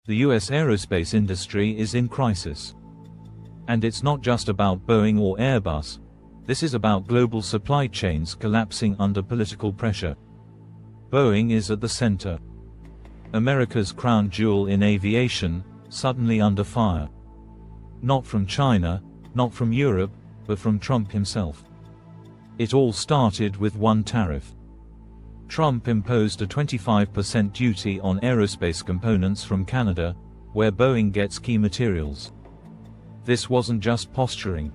The US aerospace industry is in crisis. And it's not just about Boeing or Airbus. This is about global supply chains collapsing under political pressure. Boeing is at the center. America's crown jewel in aviation, suddenly under fire. Not from China, not from Europe, but from Trump himself. It all started with one tariff. Trump imposed a 25% duty on aerospace components from Canada, where Boeing gets key materials. This wasn't just posturing.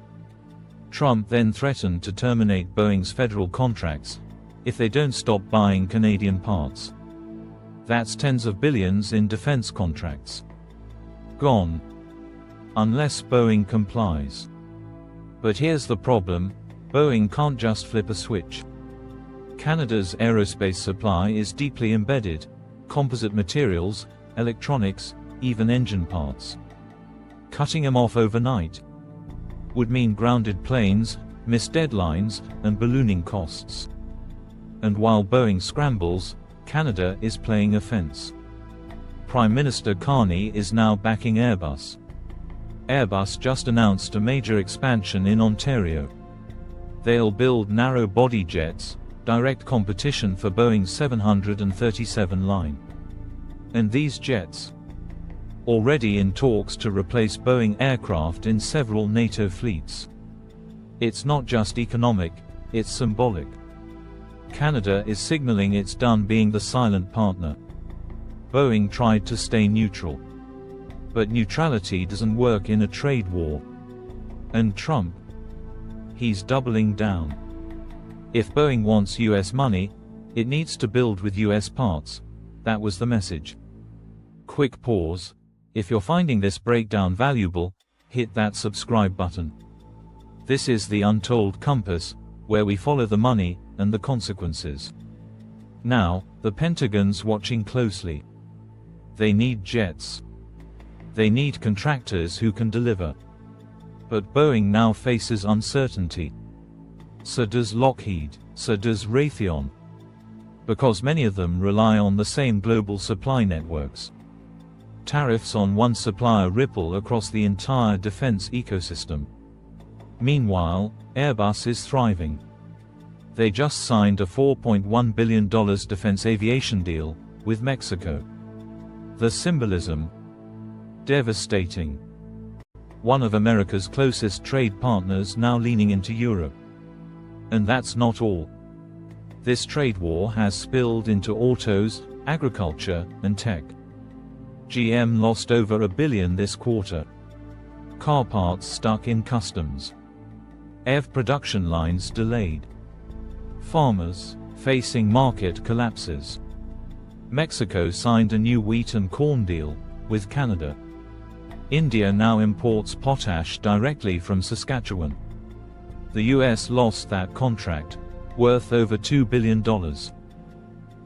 Trump then threatened to terminate Boeing's federal contracts if they don't stop buying Canadian parts. That's tens of billions in defense contracts. Gone. Unless Boeing complies. But here's the problem: Boeing can't just flip a switch. Canada's aerospace supply is deeply embedded: composite materials, electronics, even engine parts. Cutting them off overnight would mean grounded planes, missed deadlines, and ballooning costs. And while Boeing scrambles, Canada is playing offense. Prime Minister Carney is now backing Airbus. Airbus just announced a major expansion in Ontario. They'll build narrow-body jets, direct competition for Boeing's 737 line. And these jets, already in talks to replace Boeing aircraft in several NATO fleets. It's not just economic, it's symbolic. Canada is signaling it's done being the silent partner. Boeing tried to stay neutral. But neutrality doesn't work in a trade war. And Trump? He's doubling down. If Boeing wants US money, it needs to build with US parts. That was the message. Quick pause. If you're finding this breakdown valuable, hit that subscribe button. This is the Untold Compass, where we follow the money and the consequences. Now, the Pentagon's watching closely. They need jets. They need contractors who can deliver. But Boeing now faces uncertainty. So does Lockheed, so does Raytheon. Because many of them rely on the same global supply networks. Tariffs on one supplier ripple across the entire defense ecosystem. Meanwhile, Airbus is thriving. They just signed a $4.1 billion defense aviation deal with Mexico. The symbolism? Devastating. One of America's closest trade partners now leaning into Europe. And that's not all. This trade war has spilled into autos, agriculture, and tech. GM lost over $1 billion this quarter. Car parts stuck in customs. EV production lines delayed. Farmers facing market collapses. Mexico signed a new wheat and corn deal with Canada. India now imports potash directly from Saskatchewan. The US lost that contract, worth over $2 billion.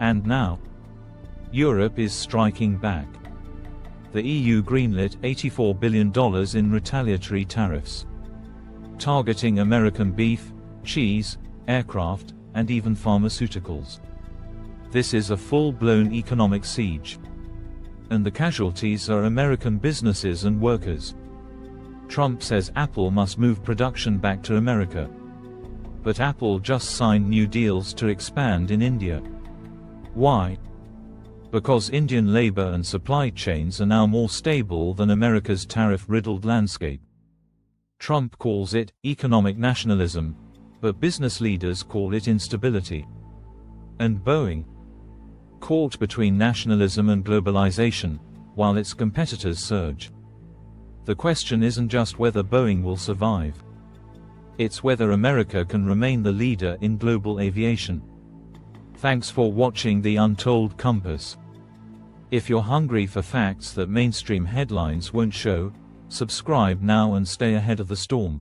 And now, Europe is striking back. The EU greenlit $84 billion in retaliatory tariffs, targeting American beef, cheese, aircraft, and even pharmaceuticals. This is a full-blown economic siege. And the casualties are American businesses and workers. Trump says Apple must move production back to America. But Apple just signed new deals to expand in India. Why? Because Indian labor and supply chains are now more stable than America's tariff-riddled landscape. Trump calls it economic nationalism, but business leaders call it instability. And Boeing? Caught between nationalism and globalization, while its competitors surge. The question isn't just whether Boeing will survive. It's whether America can remain the leader in global aviation. Thanks for watching the Untold Compass. If you're hungry for facts that mainstream headlines won't show, subscribe now and stay ahead of the storm.